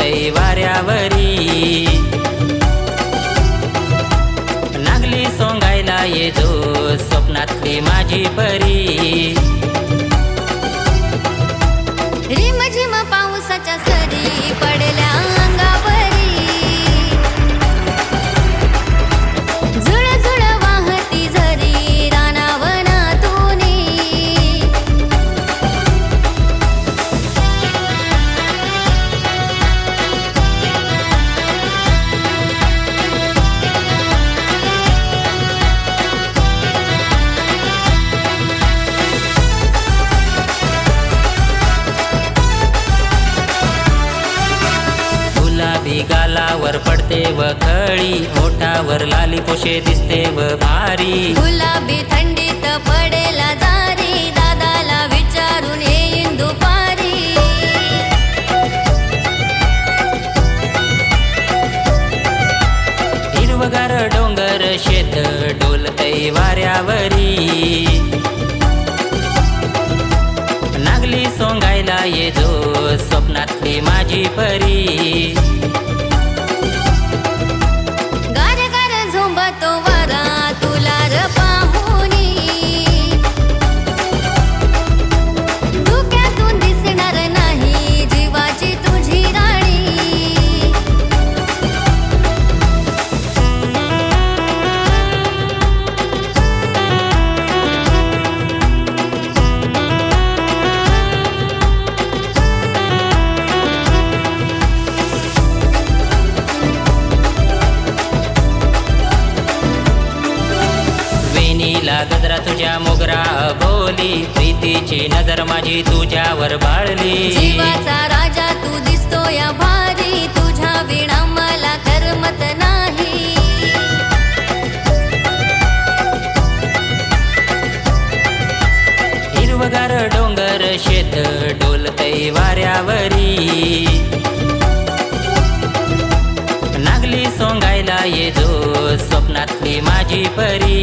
डोलतय वाऱ्यावरी, नागली सोंगायला ये जो स्वप्नातली माझी परी। रिमझिम पावसाच्या सरी पडल्या अंगावरी, झुळझुळ वाहती झरी रानावनातूनी। गुलाबी गालावर पडते व खळी, ओठावर लाली पोशे दिसते व भारी। गुलाबी थंडीत पडेला जारी, दादाला विचारून येईन दुपारी। हिरवगार डोंगर शेत डोलतय वाऱ्यावरी, नागली सोंगायला ये जो स्वप्नातली माझी परी। गार गार झोंबतो वारा तुला र पाहुनी, धुक्यातून दिसणार नाही जीवाची तुझी राणी। वेणीला गजरा तुझ्या मोगरा बोली, प्रीतीची नजर माझी तुझ्यावर बाळली। जीवाचा राजा तू दिसतो या भारी, तुझ्या विणा मला करमत नाही। हिरवगार डोंगर शेत डोलतय वाऱ्यावरी, नागली सोंगायला ये जो स्वप्नातली माझी परी।